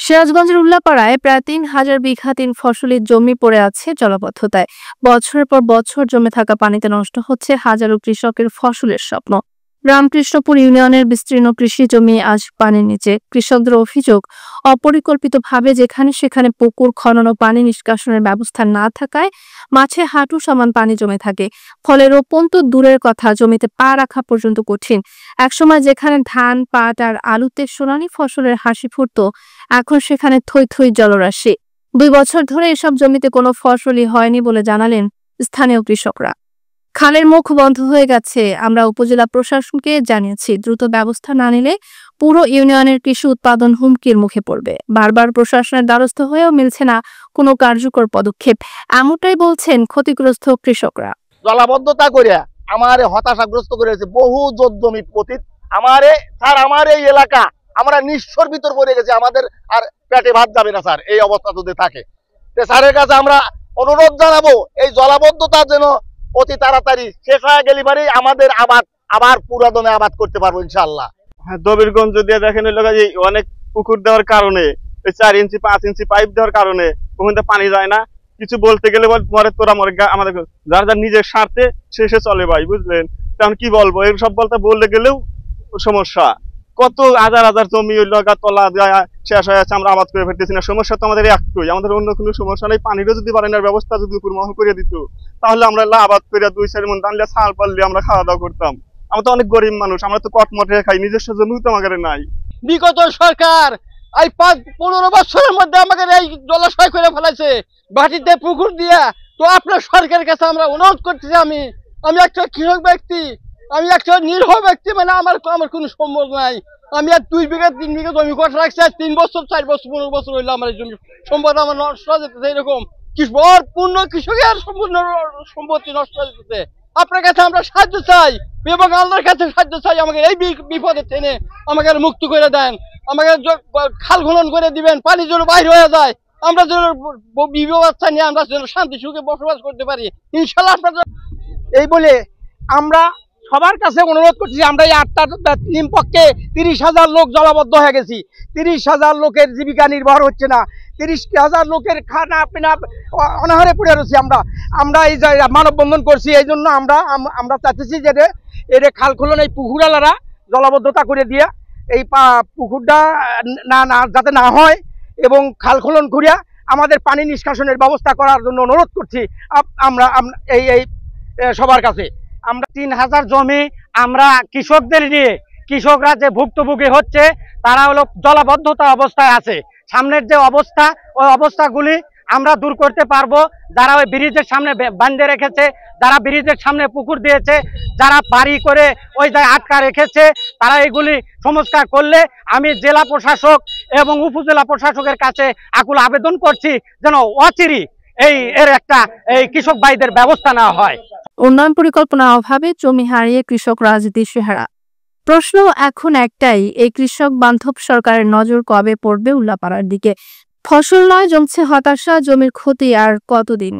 সিরাজগঞ্জের উল্লাপাড়ায় প্রায় ৩,০০০ বিঘা ৩ ফসলি জমি পড়ে আছে জলাবদ্ধতায়। বছরের পর বছর জমে থাকা পানিতে নষ্ট হচ্ছে হাজারো কৃষকের ফসলের স্বপ্ন। রামকৃষ্ণপুর ইউনিয়নের বিস্তীর্ণ কৃষি জমি আজ পানির নিচে। কৃষকদের অভিযোগ, অপরিকল্পিতভাবে যেখানে সেখানে পুকুর খনন ও পানি নিষ্কাশনের ব্যবস্থা না থাকায় মাঠে হাঁটু সমান পানি জমে থাকে। ফলে রোপণ তো দূরের কথা, জমিতে পা রাখা পর্যন্ত কঠিন। একসময় যেখানে ধান, পাট আর আলুতে সোনালী ফসলের হাসি ফুটতো, এখন সেখানে থই থই জলরাশি। 2 বছর ধরে এসব জমিতে কোনো ফসলই হয়নি বলে জানালেন স্থানীয় কৃষকরা। খালের মুখ বন্ধ হয়ে গেছে। আমরা উপজেলা প্রশাসনকে জানিয়েছি, দ্রুত ব্যবস্থা না নিলে পুরো ইউনিয়নের কৃষি উৎপাদন হুমকির মুখে পড়বে। বারবার প্রশাসনের দ্বারস্থ হয়েও মিলছে না কোনো কার্যকর পদক্ষেপ, এমনটাই বলছেন ক্ষতিগ্রস্ত কৃষকরা। জলাবদ্ধতা করে আমারে হতাশাগ্রস্ত করেছে। বহু জমি পতিত আমার এই এলাকা আমরা নিঃস্বর ভিতর পড়ে গেছি। আমাদের আর পেটে ভাত যাবে না স্যার, এই অবস্থা যদি থাকে। স্যারের কাছে আমরা অনুরোধ জানাবো, এই জলাবদ্ধতা যেন অতি তাড়াতাড়ি শেষ হয়ে গেলে পারে আমাদের আবার পুরাদমে আবাদ করতে পারবো ইনশাআল্লাহ। দবিরগঞ্জ দিয়ে দেখেন অনেক পুকুর দেওয়ার কারণে 4 ইঞ্চি 5 ইঞ্চি পাইপ দেওয়ার কারণে ওখানে পানি যায় না। কিছু বলতে গেলে মরে তোরা মরে, আমাদের যার যার নিজের স্বার্থে শেষে চলে ভাই, বুঝলেন? তেমন কি বলবো, এই সব বলতে গেলেও সমস্যা। কত হাজার হাজার জমি তলা শেষ হয়ে আছে, আমরা আবাদ করে ফেলতেছি না। সমস্যা তো আমাদের একটাই, আমাদের অন্য কোনো সমস্যা নেই। পানিরও যদি পারেনার ব্যবস্থা যদি উপর মহল করে দিত, তাহলে আমরা আবাদ করে 2-4 মণ ধান ছাল পারলে আমরা খাওয়া দাওয়া করতাম। আমরা তো অনেক গরিব মানুষ, আমরা তো কটমটে খাই, নিজস্ব জমিও তো আমাদের নাই। বিগত সরকার এই 15 বছরের মধ্যে আমাদের এই জলাশয় করে ফেলাইছে, বাটিতে পুকুর দিয়া। তো আপনার সরকারের কাছে আমরা অনুরোধ করতেছি, আমি একটা কৃষক ব্যক্তি, আমি একটা নিরীহ ব্যক্তি, মানে আমার কোনো সম্ভব নাই। আমি আর 2 বিঘা 3 বিঘা জমি কট রাখছি, 3 বছর 4 বছর 15 বছর হইলো আমার এই জমি সম্পদ আমার নষ্ট হয়ে যেতেছে। এরকম পূর্ণ কৃষকের সম্পূর্ণ সম্পত্তি নষ্ট হয়ে যেতেছে। আপনার কাছে আমরা সাহায্য চাই এবং আল্লাহর কাছে সাহায্য চাই, আমাকে এই বিপদে টেনে আমাকে মুক্ত করে দেন, আমাকে খাল খনন করে দিবেন, পানি যেন বাইরে হয়ে যায়, আমরা যেন বিবাচ্চা নিয়ে আমরা যেন শান্তি সুখে বসবাস করতে পারি ইনশাল্লাহ। আপনার এই বলে আমরা সবার কাছে অনুরোধ করছি, আমরা এই 8টা নিমপক্ষে 30,000 লোক জলাবদ্ধ হয়ে গেছি। 30,000 লোকের জীবিকা নির্ভর হচ্ছে না, 30,000 লোকের খানা পিনা অনাহারে পড়ে রয়েছি। আমরা এই মানববন্ধন করছি, এই জন্য আমরা চাচ্ছি যে এর খাল খোলন, এই পুকুরালারা জলাবদ্ধতা করে দিয়ে এই পুকুরটা যাতে না হয় এবং খাল খোলন করিয়া আমাদের পানি নিষ্কাশনের ব্যবস্থা করার জন্য অনুরোধ করছি আমরা এই সবার কাছে। আমরা 3,000 জমি আমরা কৃষকদের নিয়ে, কৃষকরা যে ভুক্তভোগী হচ্ছে তারা হলো জলাবদ্ধতা অবস্থায় আছে। সামনের যে অবস্থা, ওই অবস্থাগুলি আমরা দূর করতে পারবো। যারা ওই ব্রিজের সামনে বাঁধে রেখেছে, যারা ব্রিজের সামনে পুকুর দিয়েছে, যারা বাড়ি করে ওই জায়গায় আটকা রেখেছে, তারা এগুলি সংস্কার করলে আমি জেলা প্রশাসক এবং উপজেলা প্রশাসকের কাছে আকুল আবেদন করছি যেন অচিরেই এর একটা কৃষক ভাইদের ব্যবস্থা নেওয়া হয়। উন্নয়ন পরিকল্পনার অভাবে জমি হারিয়ে কৃষক রাজনীতি সেহারা। প্রশ্ন এখন একটাই, এই কৃষক বান্ধব সরকারের নজর কবে পড়বে উল্লাপাড়ার দিকে? ফসল নয়, জমছে হতাশা, জমির ক্ষতি আর কতদিন?